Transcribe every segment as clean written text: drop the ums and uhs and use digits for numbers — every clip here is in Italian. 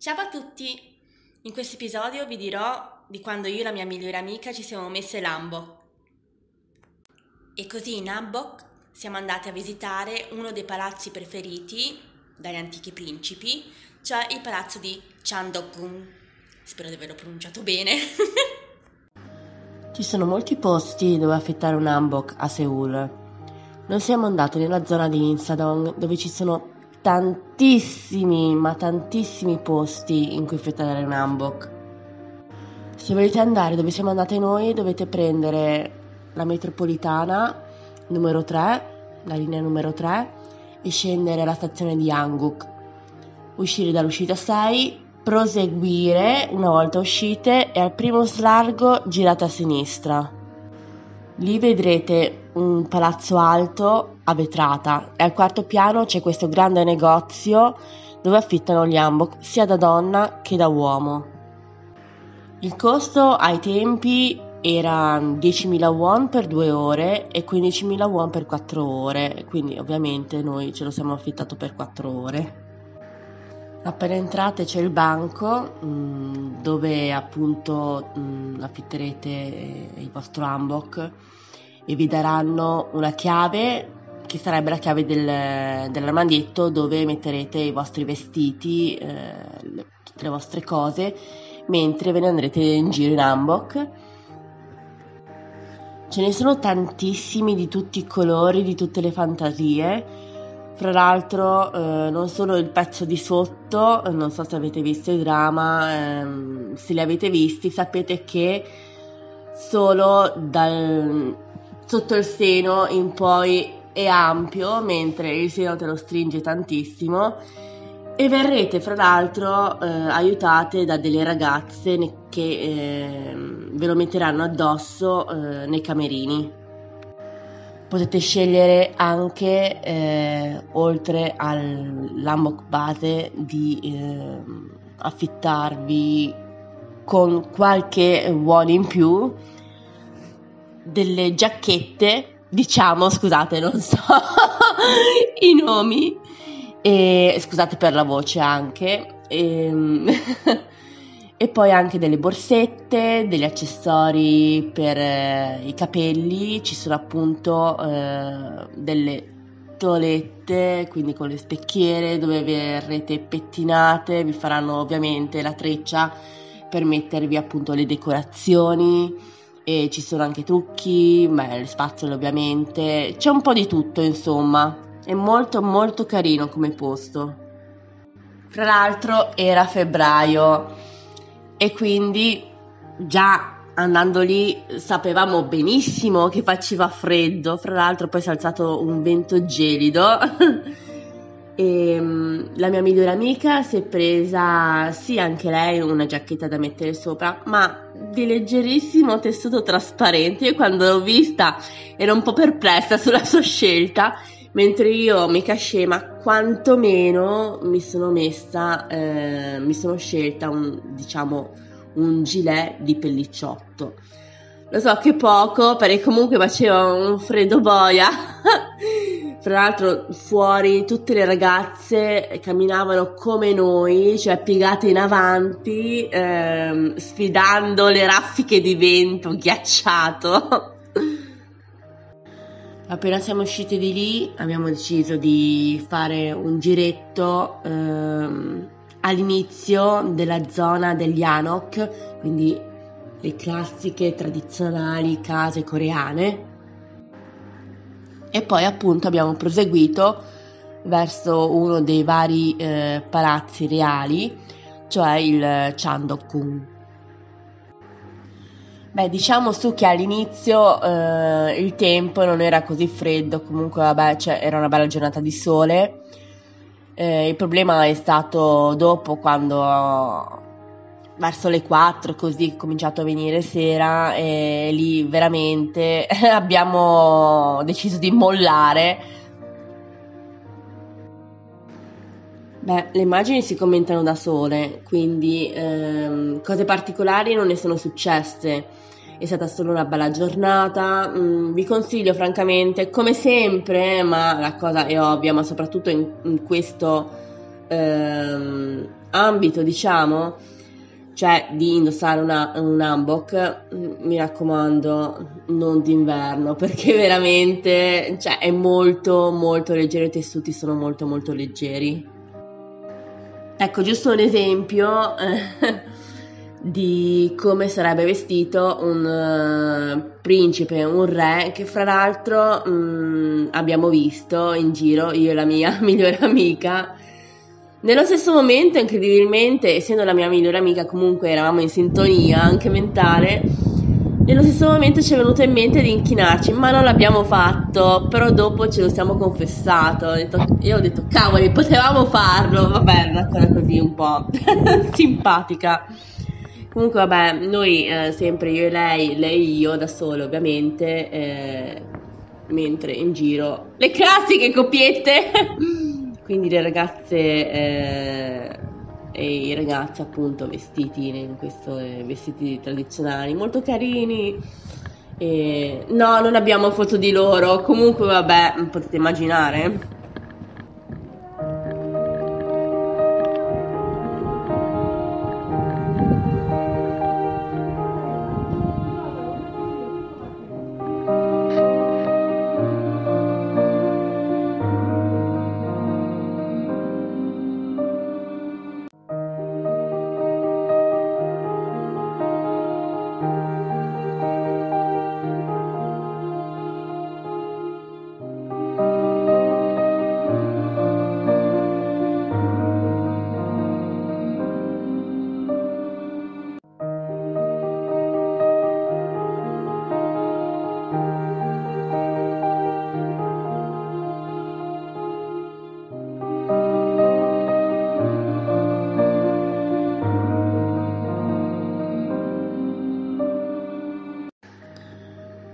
Ciao a tutti! In questo episodio vi dirò di quando io e la mia migliore amica ci siamo messe l'Hanbok. E così in Hanbok siamo andati a visitare uno dei palazzi preferiti dagli antichi principi, cioè il palazzo di Chandokgung. Spero di averlo pronunciato bene. Ci sono molti posti dove affittare un hanbok a Seoul. Noi siamo andati nella zona di Insadong, dove ci sono tantissimi, ma tantissimi posti in cui affittare un hanbok. Se volete andare dove siamo andate noi, dovete prendere la metropolitana numero 3, la linea numero 3, e scendere alla stazione di Yangguk. Uscire dall'uscita 6, proseguire una volta uscite e al primo slargo girate a sinistra. Lì vedrete un palazzo alto a vetrata e al quarto piano c'è questo grande negozio dove affittano gli hanbok sia da donna che da uomo. Il costo ai tempi era 10.000 won per 2 ore e 15.000 won per 4 ore, quindi ovviamente noi ce lo siamo affittato per 4 ore. Appena entrate c'è il banco dove appunto affitterete il vostro hanbok e vi daranno una chiave che sarebbe la chiave dell'armadietto dove metterete i vostri vestiti, tutte le vostre cose, mentre ve ne andrete in giro in hanbok. Ce ne sono tantissimi di tutti i colori, di tutte le fantasie. Fra l'altro non solo il pezzo di sotto, non so se avete visto i drama, se li avete visti sapete che solo sotto il seno in poi è ampio, mentre il seno te lo stringe tantissimo, e verrete fra l'altro aiutate da delle ragazze che ve lo metteranno addosso nei camerini. Potete scegliere anche, oltre all'hanbok base, di affittarvi con qualche won in più delle giacchette, diciamo, scusate, non so i nomi, e scusate per la voce anche, e poi anche delle borsette, degli accessori per i capelli. Ci sono appunto delle toelette, quindi con le specchiere dove verrete pettinate, vi faranno ovviamente la treccia per mettervi appunto le decorazioni, e ci sono anche trucchi, le spazzole ovviamente, c'è un po' di tutto insomma, è molto molto carino come posto. Fra l'altro era febbraio e quindi già andando lì sapevamo benissimo che faceva freddo. Fra l'altro poi si è alzato un vento gelido e la mia migliore amica si è presa, sì, anche lei una giacchetta da mettere sopra, ma di leggerissimo tessuto trasparente. Io quando l'ho vista ero un po' perplessa sulla sua scelta, mentre io mi ma quantomeno mi sono scelta un gilet di pellicciotto. Lo so che poco, perché comunque faceva un freddo boia. Tra l'altro fuori tutte le ragazze camminavano come noi, cioè piegate in avanti, sfidando le raffiche di vento ghiacciato. Appena siamo usciti di lì abbiamo deciso di fare un giretto all'inizio della zona degli hanok, quindi le classiche tradizionali case coreane, e poi appunto abbiamo proseguito verso uno dei vari palazzi reali, cioè il Chandokgung. Diciamo su che all'inizio il tempo non era così freddo, comunque era una bella giornata di sole. Il problema è stato dopo, quando verso le 4 così è cominciato a venire sera, e lì veramente abbiamo deciso di mollare. Le immagini si commentano da sole, quindi cose particolari non ne sono successe. È stata solo una bella giornata. Vi consiglio francamente, come sempre, ma la cosa è ovvia, ma soprattutto in questo ambito, diciamo, cioè di indossare un hanbok, mi raccomando, non d'inverno, perché veramente, cioè, è molto molto leggero, i tessuti sono molto molto leggeri. Ecco, giusto un esempio di come sarebbe vestito un principe, un re, che fra l'altro abbiamo visto in giro, io e la mia migliore amica. Nello stesso momento, incredibilmente, essendo la mia migliore amica, comunque eravamo in sintonia anche mentale, nello stesso momento ci è venuto in mente di inchinarci, ma non l'abbiamo fatto, però dopo ce lo siamo confessato. Io ho detto, cavoli, potevamo farlo, vabbè, una cosa così un po' simpatica. Comunque, vabbè, noi sempre io e lei e io da sole, ovviamente, mentre in giro le classiche coppiette. Quindi le ragazze e i ragazzi appunto vestiti in questo vestiti tradizionali molto carini. No, non abbiamo foto di loro, comunque vabbè, potete immaginare.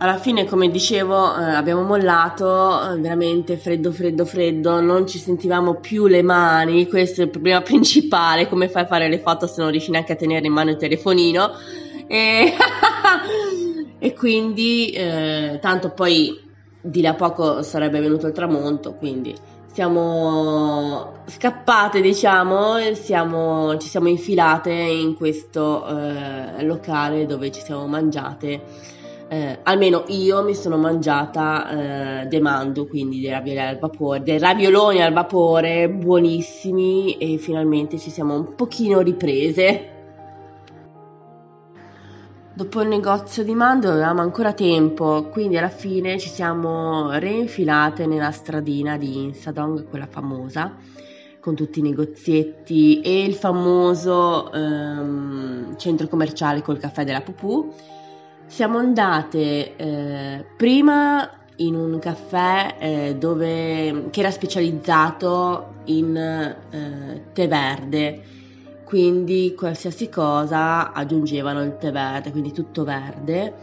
Alla fine, come dicevo, abbiamo mollato, veramente freddo, non ci sentivamo più le mani, questo è il problema principale, come fai a fare le foto se non riesci neanche a tenere in mano il telefonino? E, e quindi, tanto poi di là a poco sarebbe venuto il tramonto, quindi siamo scappate, diciamo, e ci siamo infilate in questo locale dove ci siamo mangiate. Almeno io mi sono mangiata dei mandu, quindi dei ravioli al vapore, dei ravioloni al vapore buonissimi, e finalmente ci siamo un pochino riprese. Dopo il negozio di mandu avevamo ancora tempo, quindi alla fine ci siamo reinfilate nella stradina di Insadong, quella famosa, con tutti i negozietti e il famoso centro commerciale col caffè della Pupù. Siamo andate prima in un caffè che era specializzato in tè verde, quindi qualsiasi cosa aggiungevano il tè verde, quindi tutto verde,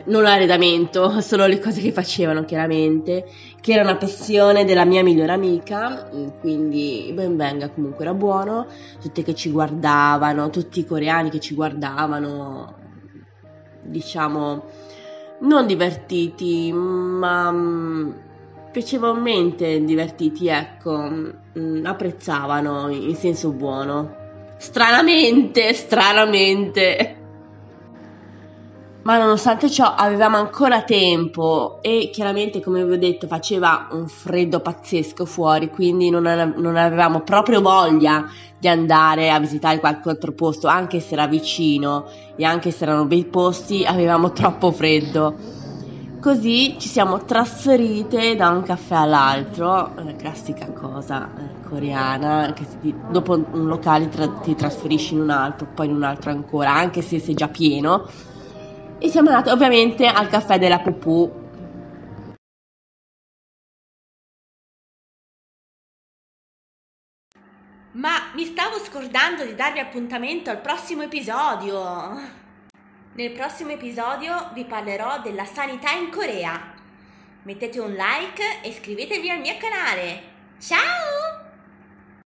non l'arredamento, solo le cose che facevano chiaramente, che era una passione della mia migliore amica, quindi ben venga, comunque era buono, tutti che ci guardavano, tutti i coreani che ci guardavano, diciamo, non divertiti, ma piacevolmente divertiti, ecco, apprezzavano in senso buono. Stranamente. Ma nonostante ciò avevamo ancora tempo e chiaramente, come vi ho detto, faceva un freddo pazzesco fuori, quindi non avevamo proprio voglia di andare a visitare qualche altro posto, anche se era vicino e anche se erano bei posti, avevamo troppo freddo. Così ci siamo trasferite da un caffè all'altro, classica cosa coreana, che dopo un locale ti trasferisci in un altro, poi in un altro ancora, anche se sei già pieno. E siamo andati ovviamente al caffè della Pupù. Ma mi stavo scordando di darvi appuntamento al prossimo episodio. Nel prossimo episodio vi parlerò della sanità in Corea. Mettete un like e iscrivetevi al mio canale. Ciao!